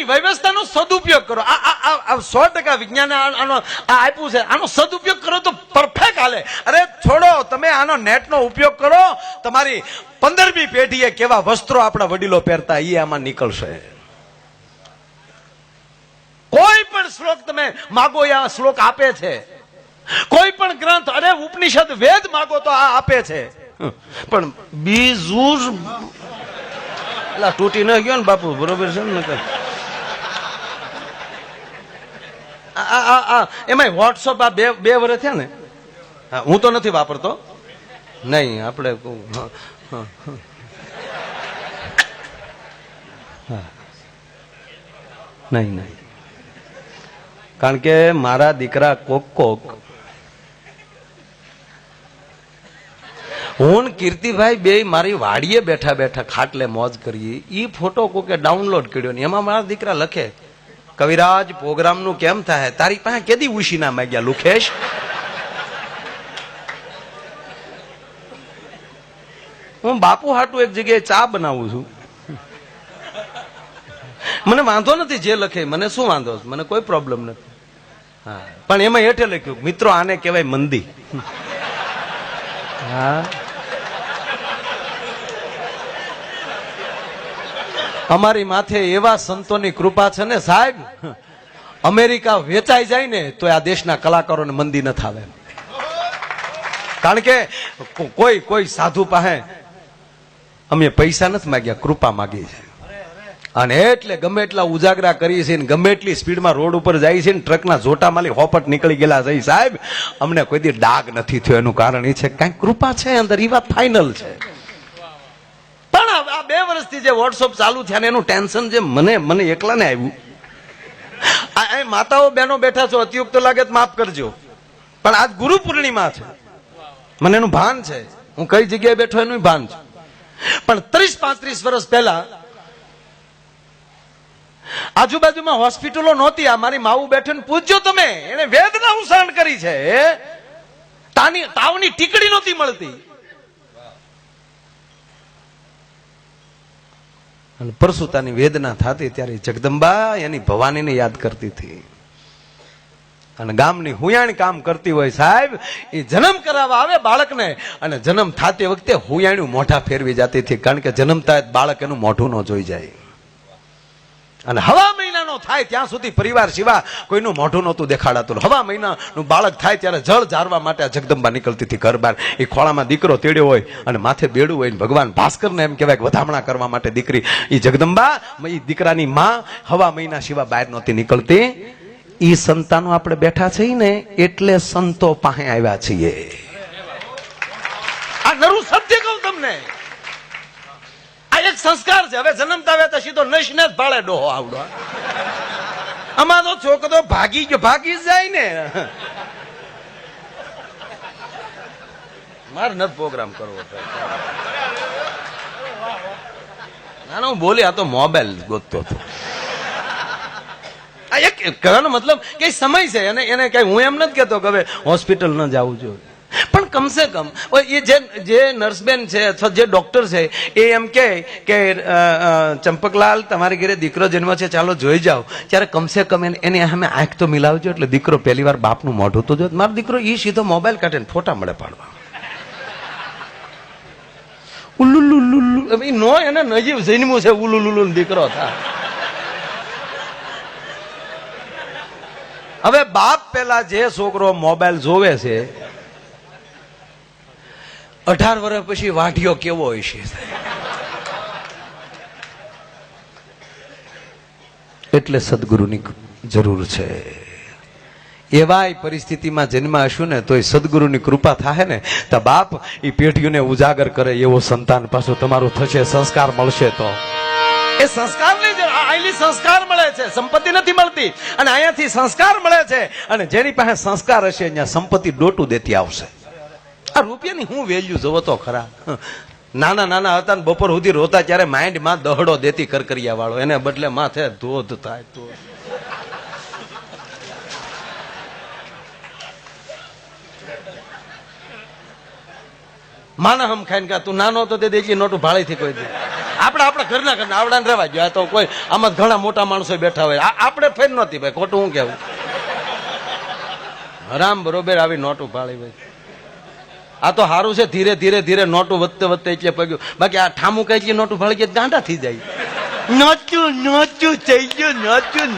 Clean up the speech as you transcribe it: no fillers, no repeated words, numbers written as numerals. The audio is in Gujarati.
વિજ્ઞાનની વ્યવસ્થાનો સદુપયોગ કરો. આ 100% વિજ્ઞાન આનો આપ્યું છે, આનો સદુપયોગ કરો તો પરફેક્ટ હાલે. અરે છોડો, તમે આનો નેટનો ઉપયોગ કરો. તમારી 15મી પેઢીએ કેવા વસ્ત્રો આપણા વડીલો પહેરતા એ આમાં નીકળશે. કોઈ પણ શ્લોક તમે માગો આ શ્લોક આપે છે. કોઈ પણ ગ્રંથ, અરે ઉપનિષદ વેદ માગો તો આ આપે છે. પણ બીજું તૂટી ન ગયો ને બાપુ, બરોબર છે ને? એમાં વોટ્સઅપ આ બે વર્ષ થયા ને. હું તો નથી વાપરતો. નહીં, આપણે નહીં. કારણ કે મારા દીકરા કોક હું કીર્તિભાઈ બે મારી વાડીએ બેઠા બેઠા ખાટલે મોજ કરીએ. ઈ ફોટો કોકે ડાઉનલોડ કર્યો ને એમાં મારા દીકરા લખે, કવિરાજ પ્રોગ્રામ નું કેમ થાય, તારી પાસે કેદી ઉશી ના માંગ્યા લુખેશ? હું બાપુ હાટુ એક જગ્યાએ ચા બનાવું છું. મને વાંધો નથી જે લખે, મને શું વાંધો, મને કોઈ પ્રોબ્લેમ નથી. હા, પણ એમાં હેઠે લખ્યું, મિત્રો આને કહેવાય મંદી. હા, અમારી માથે એવા સંતોની કૃપા છે ને સાહેબ, અમેરિકા વેચાઈ જાય ને તો આ દેશના કલાકારોને મંદી ન થાવે. કારણ કે કોઈ સાધુ પાસે અમે પૈસા નથી માગ્યા, કૃપા માગી છે. અને એટલે ગમે એટલા ઉજાગરા કરીએ છીએ, ગમે એટલી સ્પીડમાં રોડ ઉપર જાય છે, ટ્રકના જોટા માલી હોપટ નીકળી ગયેલા છે સાહેબ, અમને કોઈ દી ડાઘ નથી થયો. એનું કારણ એ છે કઈક કૃપા છે અંદર, એ વાત ફાઇનલ છે. પણ આ 2 વર્ષથી જે વોટ્સઅપ ચાલુ થયા ને એનું ટેન્શન જે મને એકલાને આવ્યું. આ માતાઓ બહેનો બેઠા છો, અતિયુક્ત લાગે તો માફ કરજો, પણ આજ ગુરુ પૂર્ણિમા છે, મને એનું ભાન છે. હું કઈ જગ્યાએ બેઠો એનું ભાન છે. પણ 30-35 વર્ષ પહેલા આજુબાજુમાં હોસ્પિટલો નહોતી. આ મારી માવું બેઠીને પૂછજો તમે, એને વેદના ઉસાણ કરી છે. તાવની ટીકડી નહોતી મળતી. અને પરસુતાની વેદના થતી ત્યારે જગદંબા એની ભવાનીને યાદ કરતી હતી. અને ગામની હુયાણી કામ કરતી હોય સાહેબ, એ જન્મ કરાવવા આવે બાળકને, અને જન્મ થતી વખતે હુયાણી મોઢા ફેરવી જતી હતી. કારણ કે જન્મતા બાળક એનું મોઢું ન જોઈ જાય. અને હવા મહિનાનો થાય ત્યાં સુધી પરિવાર સિવાય કોઈનું મોઢું નહોતું દેખાડાતું. હવા મહિનાનું બાળક થાય ત્યારે જળ ઝારવા માટે આ જગદંબા નીકળતી હતી ઘર બહાર. એ ખોળામાં દીકરો તેડ્યો હોય અને માથે બેડું હોય, ભગવાન ભાસ્કરને એમ કહેવાય કે વધામણા કરવા માટે દીકરી, એ જગદંબા એ દીકરાની માં હવા મહિના સિવાય બહાર નહોતી નીકળતી. ઈ સંતાનો આપણે બેઠા છીએ ને એટલે સંતો પાસે આવ્યા છીએ. આ નરું સત્ય કહું તમને, આ એક સંસ્કાર છે. હવે જન્મતા આવે તો સીધો નશને જ ભાળે ડોહો આવડો. આમાં તો છોકરો ભાગી જાય ને. મારે નથી પ્રોગ્રામ કરવો. ના હું બોલી, આ તો મોબાઈલ ગોતતો હતો. એક કહેવાનો મતલબ કે સમય છે, એને કઈ હું એમ નથી કેતો કે હવે હોસ્પિટલ ન જવું જોઈએ, પણ કમસે કમ એ જે નર્સબેન છે અથવા જે ડોક્ટર છે એ એમ કે ચંપકલાલ તમારી ઘરે દીકરો જન્મ છે, ચાલો જોઈ જાઓ, ત્યારે કમસે કમ એને સામે આંખ તો મિલાવજો. એટલે દીકરો પહેલી વાર બાપનું મોઢું તો જો. મારો દીકરો એ સીધો મોબાઈલ કાઢે ફોટા મળે પાડવા. ઉલ્લુલ્લુ નો એને નજીવ જન્મું છે, ઉલ્લુલ્લુ દીકરો થાય. હવે બાપ પેલા જે છોકરો મોબાઈલ જોવે છે, 18 વર્ષ પછી વાઢિયો કેવો હોય છે. એટલે સદગુરુની જરૂર છે. એવા પરિસ્થિતિમાં જન્મ હશું ને તો સદગુરુની કૃપા થાય ને તો બાપ એ પેઢીઓને ઉજાગર કરે એવો સંતાન પાછું તમારું થશે. સંસ્કાર મળશે તો એ સંસ્કાર સંસ્કાર મળે છે, સંપત્તિ નથી મળતી. અને અહીંયાથી સંસ્કાર મળે છે, અને જેની પાસે સંસ્કાર હશે અહીંયા સંપત્તિ ડોટું દેતી આવશે. આ રૂપિયાની હું વેલ્યુ જોવો તો ખરા. નાના હતા ને બપોર સુધી રોતા ત્યારે માઇન્ડ માં દહડો દેતી કરકરિયા વાળો, એને બદલે માથે ધોધ થાય. તો માના હમ ખાઈને તું નાનો હતો તે દેખી નોટું ભાળીથી કોઈ દે. આપણા ઘરના આવડાને રહેવા જોઈએ. આ તો કોઈ આમાં ઘણા મોટા માણસો બેઠા હોય. આપણે ફેર નહોતી ભાઈ, ખોટું હું કેવું. રામ બરોબર આવી નોટું ફાળી ભાઈ. આ તો સારું છે, ધીરે ધીરે ધીરે નોટું વધતે વધતે એટલે પગ્યું. બાકી આ ઠામું કઈ નોટું ફાળી ગયા ગાંડા થઈ જાય. નોચું થઈ ગયું, નોચું.